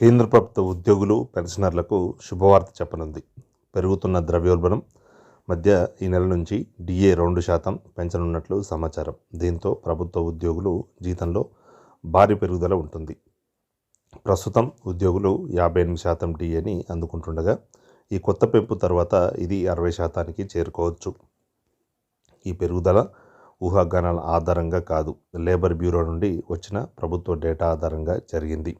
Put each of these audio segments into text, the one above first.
కేంద్ర ప్రభుత్వ ఉద్యోగులు, పెన్షనర్లకు శుభవార్త చెప్పనుంది. పెరుగుతున్న ద్రవ్యోల్బణం మధ్య ఈ నెల నుంచి డిఏ 2% పెంచనున్నట్లు సమాచారం. దీంతో ప్రభుత్వ ఉద్యోగులు జీతంలో భారీ పెరుగుదల ఉంటుంది. ప్రస్తుతం ఉద్యోగులు 58% డిఏని అందుకుంటుండగా ఈ కొత్త పెంపు తర్వాత ఇది 60%కి చేరుకోవచ్చు. ఈ పెరుగుదల ఊహాగానాల ఆధారంగా కాదు, లేబర్ బ్యూరో నుండి వచ్చిన ప్రభుత్వ డేటా ఆధారంగా జరిగింది.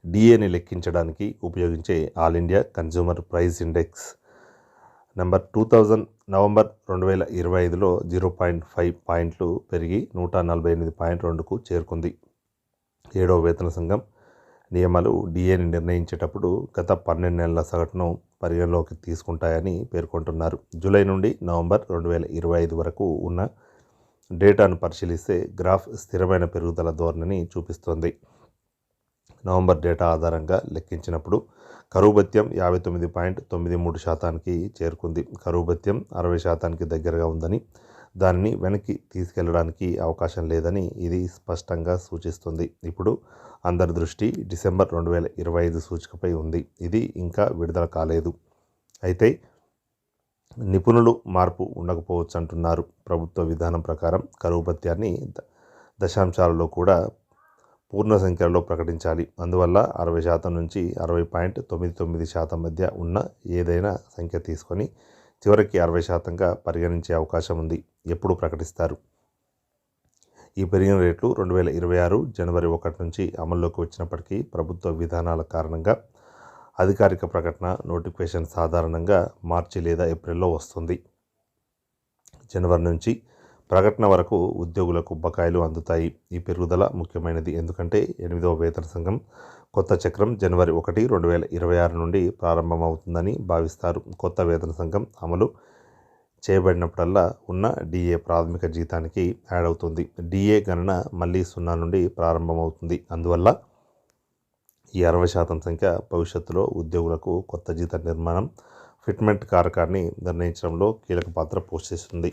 డిఏని లెక్కించడానికి ఉపయోగించే all India consumer price index number November 2025లో 0.5 పాయింట్లు పెరిగి 148.2కు చేరుకుంది. 7వ వేతన సంఘం నియమాలు డిఏని నిర్ణయించేటప్పుడు గత 12 నెలల సగటును పరిగణలోకి తీసుకుంటాయని పేర్కొంటున్నారు. జూలై నుండి నవంబర్ 2025 వరకు ఉన్న డేటాను పరిశీలిస్తే గ్రాఫ్ స్థిరమైన పెరుగుదల ధోరణిని చూపిస్తోంది. నవంబర్ డేటా ఆధారంగా లెక్కించినప్పుడు కరువు భత్యం 59.93%కి చేరుకుంది. కరువు భత్యం 60%కి దగ్గరగా ఉందని, దానిని వెనక్కి తీసుకెళ్లడానికి అవకాశం లేదని ఇది స్పష్టంగా సూచిస్తుంది. ఇప్పుడు అందరి దృష్టి డిసెంబర్ 2025 సూచికపై ఉంది. ఇది ఇంకా విడుదల కాలేదు. అయితే నిపుణులు మార్పు ఉండకపోవచ్చు అంటున్నారు. ప్రభుత్వ విధానం ప్రకారం కరువు భత్యాన్ని దశాంశాలలో కూడా పూర్ణ సంఖ్యలో ప్రకటించాలి. అందువల్ల 60% నుంచి 60.99% మధ్య ఉన్న ఏదైనా సంఖ్య తీసుకొని చివరికి 60%గా పరిగణించే అవకాశం ఉంది. ఎప్పుడు ప్రకటిస్తారు? ఈ పెరిగిన రేట్లు 2026 జనవరి 1 నుంచి అమల్లోకి వచ్చినప్పటికీ ప్రభుత్వ విధానాల కారణంగా అధికారిక ప్రకటన, నోటిఫికేషన్ సాధారణంగా మార్చి లేదా ఏప్రిల్లో వస్తుంది. జనవరి నుంచి ప్రకటన వరకు ఉద్యోగులకు బకాయిలు అందుతాయి. ఈ పెరుగుదల ముఖ్యమైనది ఎందుకంటే 8వ వేతన సంఘం కొత్త చక్రం జనవరి 1, 2026 నుండి ప్రారంభమవుతుందని భావిస్తారు. కొత్త వేతన సంఘం అమలు చేయబడినప్పుడల్లా ఉన్న డిఏ ప్రాథమిక జీతానికి యాడ్ అవుతుంది. డిఏ గణన మళ్ళీ 0 నుండి ప్రారంభమవుతుంది. అందువల్ల ఈ 60% సంఖ్య భవిష్యత్తులో ఉద్యోగులకు కొత్త జీత నిర్మాణం, ఫిట్మెంట్ కారకాన్ని నిర్ణయించడంలో కీలక పాత్ర పోషిస్తుంది.